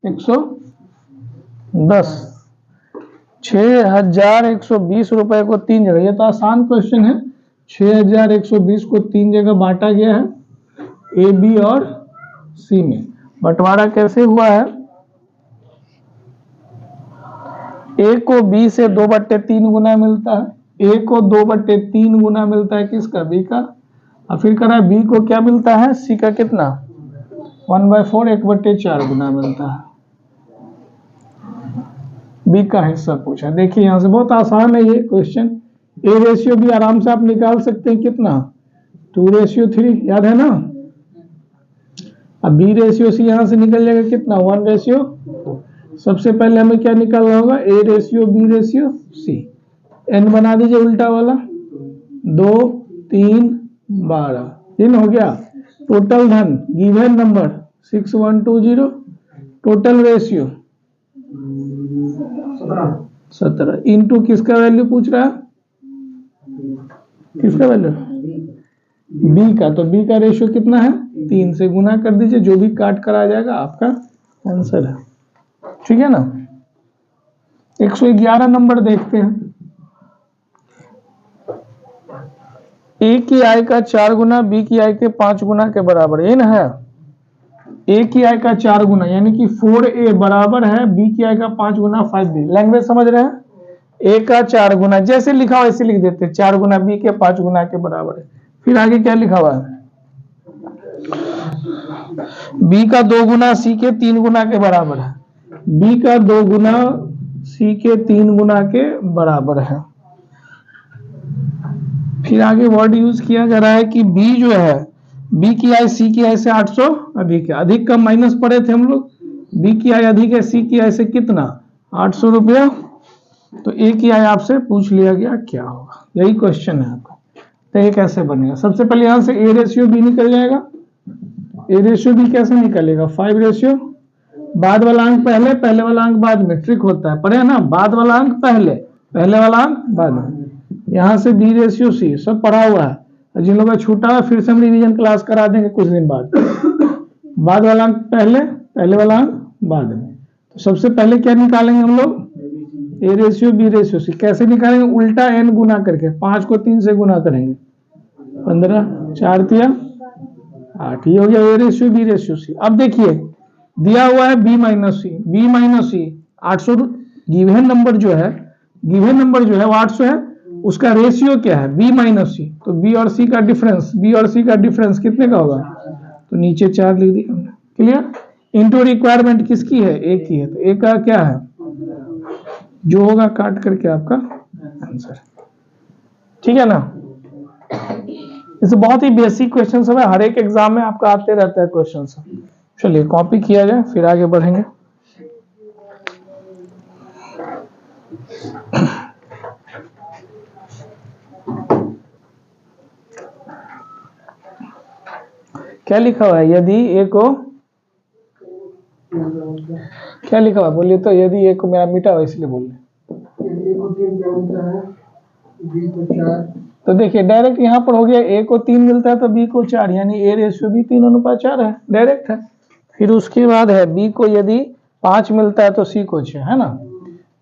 110, 6120 रुपए को 3 जगह, ये तो आसान क्वेश्चन है। 6120 को 3 जगह बांटा गया है ए, बी और सी में। बंटवारा कैसे हुआ है? ए को बी से 2/3 गुना मिलता है, ए को 2/3 गुना मिलता है किसका? बी का। और फिर करा बी को क्या मिलता है? सी का कितना? 1/4, 1/4 गुना मिलता है। बी का हिस्सा पूछा। देखिए यहां से बहुत आसान है ये क्वेश्चन। ए रेशियो भी आराम से आप निकाल सकते हैं, कितना? 2:3, याद है ना। अब बी रेशियो सी यहां से निकल जाएगा कितना? 1:4। सबसे पहले हमें क्या निकालना होगा? A ratio B ratio C. N बना दीजिए उल्टा वाला, 2, 3, 12। इन हो गया। टोटल धन given number 6120, total ratio 17 into किसका वैल्यू पूछ रहा है? किसका वैल्यू? बी का। तो बी का रेशियो कितना है? 3 से गुना कर दीजिए, जो भी काट कर आ जाएगा आपका आंसर है। ठीक है ना। 111 नंबर देखते हैं। ए की आय का 4 गुना बी की आय के 5 गुना के बराबर, ये ना है। ए की आय का 4 गुना यानी कि 4A बराबर है बी की आय का 5 गुना 5B। लैंग्वेज समझ रहे हैं? ए का 4 गुना जैसे लिखा हो वैसे लिख देते, 4 गुना बी के 5 गुना के बराबर है। फिर आगे क्या लिखा हुआ है? बी का 2 गुना सी के 3 गुना के बराबर है। बी का 2 गुना सी के 3 गुना के बराबर है। फिर आगे वर्ड यूज किया जा रहा है कि बी जो है, बी की आय सी की आय से 800 अधिक है। अधिक का माइनस पढ़े थे हम लोग। बी की आय अधिक है सी की आय से कितना? 800 रुपया। तो ए की आय आपसे पूछ लिया गया क्या होगा, यही क्वेश्चन है आपका। तो ये कैसे बनेगा? सबसे पहले यहां से ए रेशियो बी निकल जाएगा। ए रेशियो बी कैसे निकलेगा? 5 रेशियो, बाद वाला अंक पहले, पहले वाला अंक बाद में। ट्रिक होता है, पढ़े ना? बाद वाला अंक पहले, पहले वाला अंक बाद में। यहां से बी रेशियो सी सब पढ़ा हुआ है। जिन लोगों का छूटा है फिर से हम रिवीजन क्लास करा देंगे कुछ दिन बाद। बाद वाला अंक पहले, पहले वाला अंक बाद में। तो सबसे पहले क्या निकालेंगे हम लोग? A ratio B ratio C. कैसे निकालेंगे? उल्टा एन गुना करके। 5 को 3 से गुना करेंगे, 15, 4 तिया 8। ये हो गया A ratio B ratio C. अब देखिए दिया हुआ है B minus C, B minus C 800। Given number जो है, गिवन नंबर जो है वो 800 है। उसका रेशियो क्या है? बी माइनस सी। तो बी और सी का डिफरेंस, बी और सी का डिफरेंस कितने का होगा? तो नीचे 4 लिख दिया हमने। क्लियर? इनटू रिक्वायरमेंट किसकी है? ए की है। तो ए का क्या है? जो होगा काट करके आपका आंसर। ठीक है ना। इसे बहुत ही बेसिक क्वेश्चन सब है, हर एक एग्जाम में आपका आते रहता है क्वेश्चन सब। चलिए कॉपी किया जाए फिर आगे बढ़ेंगे। क्या लिखा हुआ है? यदि ए को, क्या लिखा हुआ बोलिए तो? यदि ए को, मेरा मिटा हुआ इसलिए बोल रहे। तो देखिए डायरेक्ट यहाँ पर हो गया, ए को 3 मिलता है तो बी को 4, यानी ए रेशियो भी 3:4 है, डायरेक्ट है। फिर उसके बाद है बी को यदि 5 मिलता है तो सी को 6, है ना।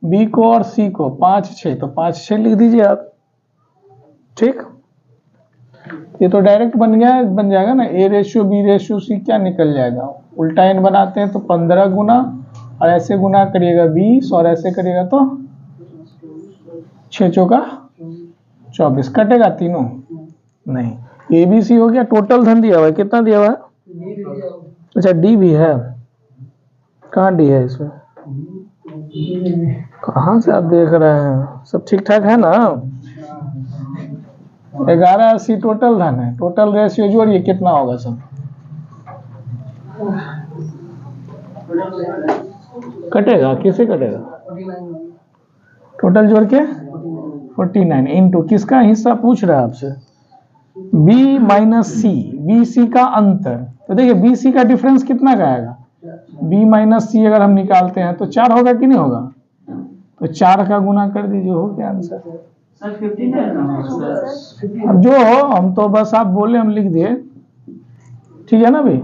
बी को और सी को 5, 6, तो 5, 6 लिख दीजिए आप। ठीक, ये तो डायरेक्ट बन गया, बन जाएगा ना। A ratio B ratio C क्या निकल जाएगा? उल्टा एन बनाते हैं तो 15 गुना, और ऐसे गुना करिएगा 20, और ऐसे करिएगा तो 6 चौका 24। कटेगा तीनों? नहीं। ए बी सी हो गया। टोटल धन दिया हुआ है, कितना दिया हुआ है? अच्छा डी भी है। कहाँ डी है इसमें? कहाँ से आप देख रहे हैं? सब ठीक ठाक है ना? 1180 टोटल धन है। टोटल रेशियो जोड़िए कितना होगा सब? कटेगा, किसे कटेगा? टोटल जोड़ के 49 इंटू किसका हिस्सा पूछ रहा है आपसे? B minus C, B C का अंतर। तो देखिए बी सी का डिफरेंस कितना का आएगा? बी माइनस सी अगर हम निकालते हैं तो 4 होगा कि नहीं होगा? तो 4 का गुना कर दीजिए, हो गया आंसर। अब जो हो, हम तो बस आप बोले हम लिख दिए। ठीक है ना भाई?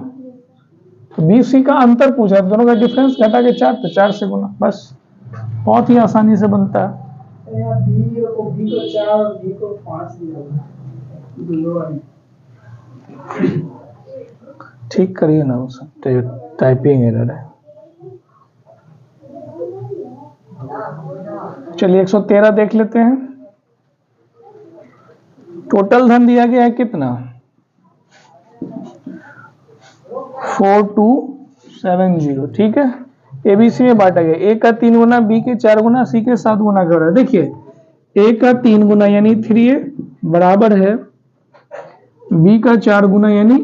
बी सी का अंतर पूछा, दोनों का डिफरेंस घटा के 4, तो 4 से गुना, बस बहुत ही आसानी से बनता है। बी को 4 और बी को 5 दिया होगा, ठीक करिए ना, उस टाइपिंग एरर है। चलिए 113 देख लेते हैं। टोटल धन दिया गया है कितना, 4270, ठीक है। एबीसी में बांटा गया, ए का 3 गुना, बी के 4 गुना, सी के 7 गुना कर रहा है। देखिए ए का 3 गुना यानी 3a बराबर है बी का 4 गुना यानी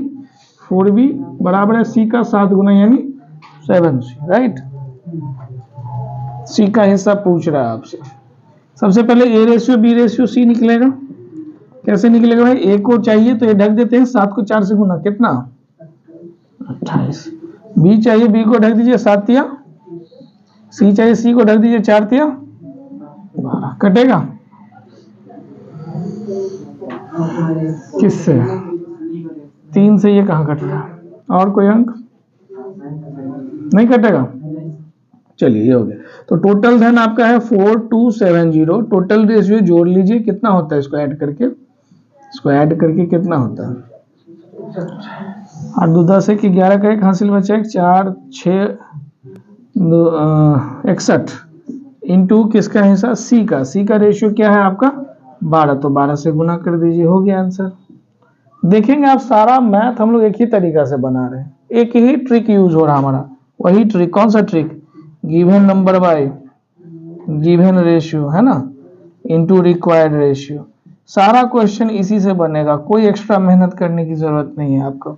4b बराबर है सी का 7 गुना यानी 7c, राइट। सी का हिस्सा पूछ रहा है आपसे। सबसे पहले A ratio B ratio C निकलेगा। कैसे निकलेगा भाई, ए को चाहिए तो ये ढक देते हैं, 7 को 4 से गुना, कितना 28। बी चाहिए, बी को ढक दीजिए 7 तिया, सी चाहिए, सी को ढक दीजिए 4 तिया 12, कटेगा किससे, 3 से ये कहाँ कट रहा है, और कोई अंक नहीं कटेगा। चलिए ये हो गया। तो टोटल धन आपका है 4270, टोटल रेशियो जोड़ लीजिए कितना होता है, इसको ऐड करके कितना होता है, 8 2 10 1 11 का 1 हासिल बचा 1 4 6 2 61 इंटू किसका हिस्सा, सी का। सी का रेशियो क्या है आपका 12, तो 12 से गुना कर दीजिए, हो गया आंसर। देखेंगे आप सारा मैथ हम लोग एक ही तरीका से बना रहे हैं, एक ही ट्रिक यूज हो रहा हमारा, वही ट्रिक। कौन सा trick, given number by given ratio, है ना, इनटू रिक्वायर्ड रेशियो। सारा क्वेश्चन इसी से बनेगा, कोई एक्स्ट्रा मेहनत करने की जरूरत नहीं है आपको,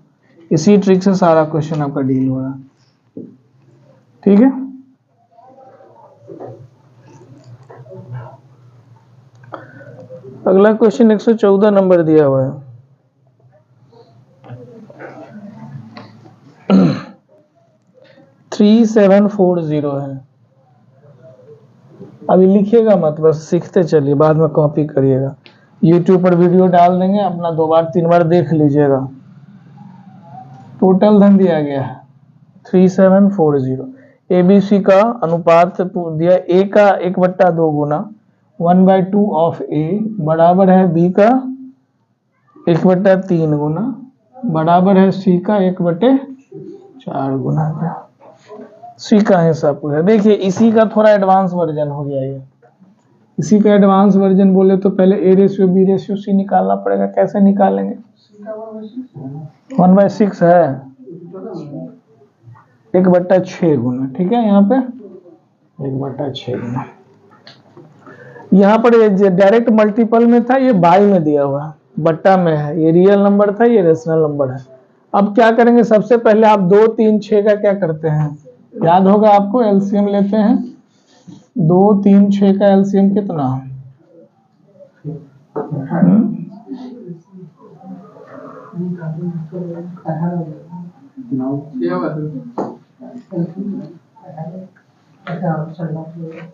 इसी ट्रिक से सारा क्वेश्चन आपका डील हो रहा है, ठीक है। अगला क्वेश्चन 114 नंबर दिया हुआ है। थ्री 740 है। अभी लिखिएगा मत, बस सीखते चलिए, बाद में कॉपी करिएगा। YouTube पर वीडियो डाल देंगे, अपना 2 बार 3 बार देख लीजिएगा। टोटल धन दिया गया है 3740। एबीसी का अनुपात दिया, ए का 1/2 गुना 1/2 ऑफ ए बराबर है बी का 1/3 गुना बराबर है सी का 1/4 गुना। क्या सी का हिस्सा पूरा। देखिए इसी का थोड़ा एडवांस वर्जन हो गया ये, इसी का एडवांस वर्जन बोले तो पहले A ratio B ratio C निकालना पड़ेगा। कैसे निकालेंगे, 1/6 है 1/6 गुना, ठीक है। यहाँ पे 1/6 गुना, यहाँ पर डायरेक्ट मल्टीपल में था, ये बाई में दिया हुआ है, बट्टा में है, ये रियल नंबर था, ये रेशनल नंबर है। अब क्या करेंगे, सबसे पहले आप 2 3 6 का क्या करते हैं, याद होगा आपको, एलसीएम लेते हैं। 2 3 6 का एलसीएम कितना,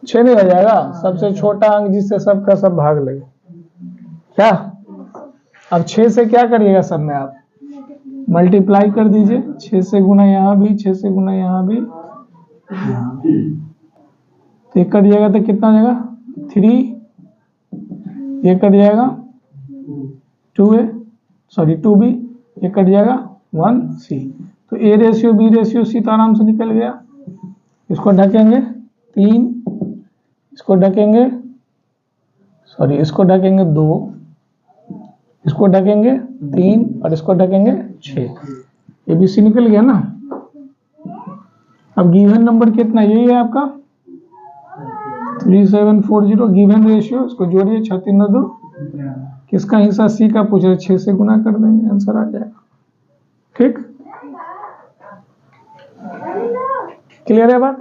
छह नहीं हो जाएगा, सबसे छोटा अंक जिससे सबका सब भाग लगे क्या। अब 6 से क्या करिएगा, सब में आप मल्टीप्लाई कर दीजिए, 6 से गुना यहाँ भी, 6 से गुना यहाँ भी, तो एक कट जाएगा तो कितना जाएगा 3, ये कट जाएगा 2a सॉरी 2b, ये कट जाएगा 1c। तो A ratio B ratio C तो आराम से निकल गया। इसको ढकेंगे 3, इसको ढकेंगे सॉरी इसको ढकेंगे 2, इसको ढकेंगे 3 और इसको ढकेंगे 6, ए बी सी निकल गया ना। अब गिवन नंबर कितना, यही है आपका 3740 गिवन रेशियो, इसको जोड़िए 6 3 2, किसका हिस्सा सी का पूछ रहे, 6 से गुना कर देंगे, आंसर आ जाएगा। ठीक, क्लियर है बात।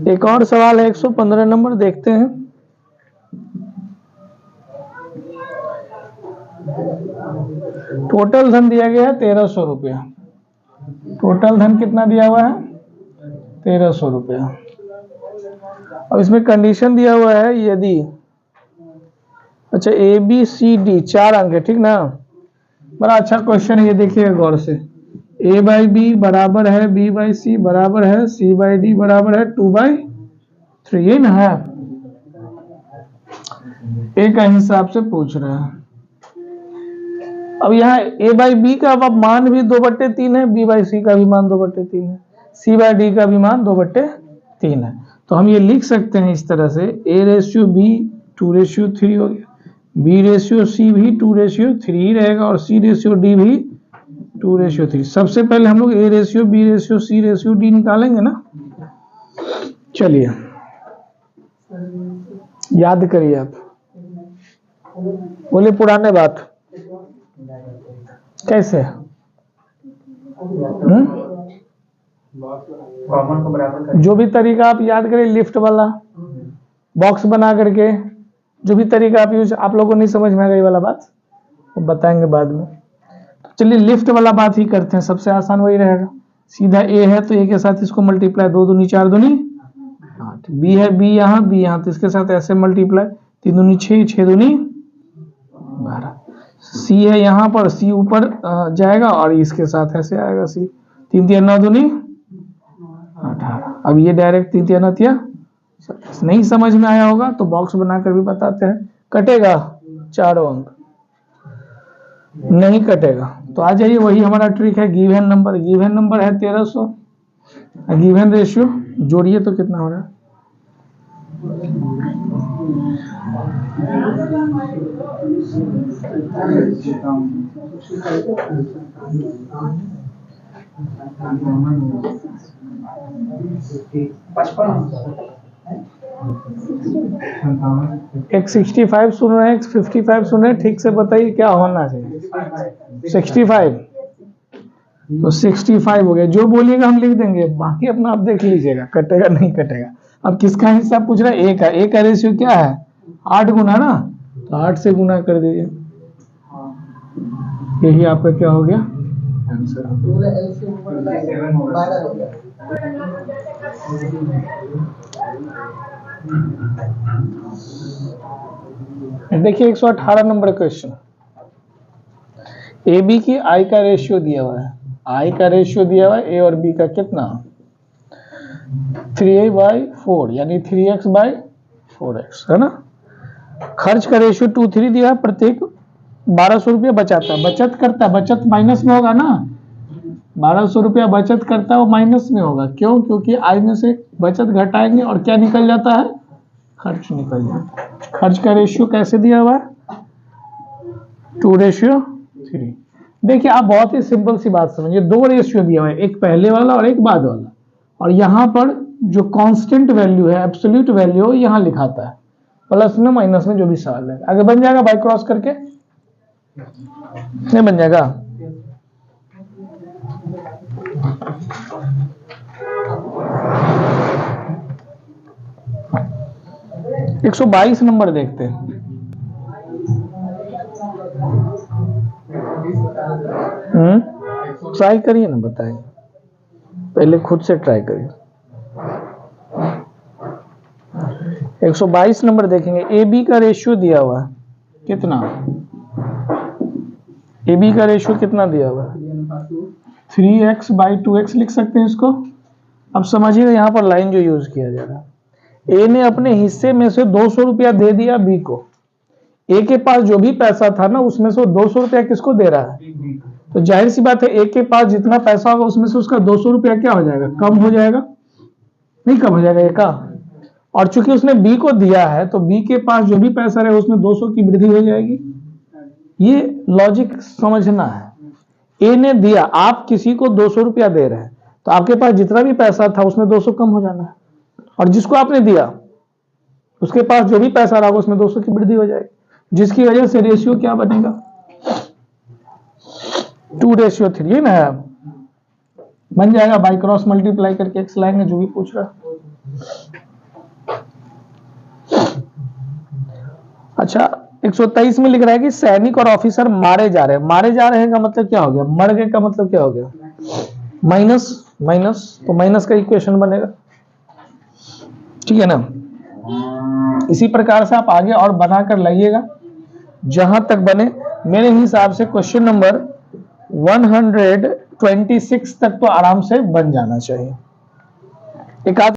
एक और सवाल है 115 नंबर, देखते हैं। टोटल धन दिया गया है 1300 रुपया। टोटल धन कितना दिया हुआ है 1300 रुपया। अब इसमें कंडीशन दिया हुआ है यदि, अच्छा ए बी सी डी 4 अंक है, ठीक ना। बड़ा अच्छा क्वेश्चन है ये, देखिएगा गौर से। ए बाई बी बराबर है बी बाई सी बराबर है सी बाई डी बराबर है 2/3, ये ना है। ए का हिसाब से पूछ रहा है। अब यहाँ ए बाई बी का अब मान भी 2/3 है, बी बाई सी का भी मान 2/3 है, सी बाई डी का भी मान 2/3 है। तो हम ये लिख सकते हैं इस तरह से, ए रेशियो बी 2/3 हो गया, बी रेशियो सी भी 2/3 रहेगा और सी रेशियो डी भी 2/3। सबसे पहले हम लोग A ratio B ratio C ratio D निकालेंगे ना। चलिए याद करिए आप, बोले पुराने बात कैसे, जो भी तरीका आप याद करें, लिफ्ट वाला बॉक्स बना करके, जो भी तरीका आप यूज, आप लोगों को नहीं समझ में आएगा ये वाला बात, वो बताएंगे बाद में। तो चलिए लिफ्ट वाला बात ही करते हैं, सबसे आसान वही रहेगा। सीधा ए है तो ए के साथ इसको मल्टीप्लाई, 2 दूनी 4 दूनी 8, बी है बी यहाँ तो इसके साथ ऐसे मल्टीप्लाई, 3 दूनी 6 6 दूनी 12, सी है यहाँ पर, सी ऊपर जाएगा और इसके साथ ऐसे आएगा सी, 3 3 9 दूनी 18। अब ये डायरेक्ट 3 3 9 नहीं समझ में आया होगा तो बॉक्स बनाकर भी बताते हैं, कटेगा 4 अंक, नहीं कटेगा तो आ जाइए, वही हमारा ट्रिक है। गिवन नंबर है 1300, गिवन रेशियो जोड़िए तो कितना हो रहा है, एक 65 सुन रहे हैं, एक 55 सुन रहे हैं, ठीक से बताइए क्या होना चाहिए। 65 तो 65 हो गया, जो बोलिएगा हम लिख देंगे, बाकी अपना आप देख लीजिएगा कटेगा नहीं कटेगा। अब किसका हिस्सा पूछ रहा है, ए का रेशियो क्या है 8 गुना ना, तो 8 से गुना कर दीजिए, यही आपका क्या हो गया आंसर। देखिए 118 नंबर क्वेश्चन, ए बी की आई का रेशियो दिया हुआ है, आई का रेशियो दिया हुआ है, ए और बी का कितना 3a/4 यानी 3x/4x है ना। खर्च का रेशियो 2:3 दिया है, प्रत्येक 1200 रुपया बचाता है, बचत करता है, बचत माइनस में होगा ना, 1200 रुपया बचत करता है वो माइनस में होगा, क्यों, क्योंकि आई में से बचत घटाएंगे और क्या निकल जाता है, खर्च निकल जाता है। खर्च का रेशियो कैसे दिया हुआ है 2:3। देखिए आप बहुत ही सिंपल सी बात समझिए, 2 रेशियो दिया हुआ है, एक पहले वाला और एक बाद वाला, और यहाँ पर जो कांस्टेंट वैल्यू है, एब्सोल्यूट वैल्यू यहाँ लिखाता है, प्लस में माइनस में जो भी सवाल है। आगे बन जाएगा बाय क्रॉस करके, नहीं बन जाएगा। एक 122 नंबर देखते हैं। ट्राई करिए ना, बताइए पहले खुद से ट्राई करिए। 122 नंबर देखेंगे, ए बी का रेशियो दिया हुआ है कितना, ए बी का रेशियो कितना दिया हुआ है 3x/2x लिख सकते हैं इसको। अब समझिएगा यहाँ पर लाइन जो यूज किया जा रहा है, ए ने अपने हिस्से में से 200 रुपया दे दिया बी को, ए के पास जो भी पैसा था ना उसमें से 200 रुपया किसको दे रहा है, तो जाहिर सी बात है ए के पास जितना पैसा होगा उसमें से उसका 200 रुपया क्या हो जाएगा, कम हो जाएगा, नहीं कम हो जाएगा ए का। और चूंकि उसने बी को दिया है तो बी के पास जो भी पैसा रहे उसमें 200 की वृद्धि हो जाएगी। ये लॉजिक समझना है। ए ने दिया, आप किसी को 200 रुपया दे रहे हैं तो आपके पास जितना भी पैसा था उसमें 200 कम हो जाना है, और जिसको आपने दिया उसके पास जो भी पैसा रहा उसमें 200 की वृद्धि हो जाएगी, जिसकी वजह से रेशियो क्या बनेगा 2:3 ना है, बन जाएगा बाय क्रॉस मल्टीप्लाई करके एक्स लाएंगे जो भी पूछ रहा है। अच्छा 123 में लिख रहा है कि सैनिक और ऑफिसर मारे जा रहे हैं, मारे जा रहे हैं का मतलब क्या हो गया, मर गए का मतलब क्या हो गया, माइनस माइनस, तो माइनस का इक्वेशन बनेगा, ठीक है ना। इसी प्रकार से आप आगे और बनाकर लाइएगा जहां तक बने। मेरे हिसाब से क्वेश्चन नंबर 126 तक तो आराम से बन जाना चाहिए। एक आध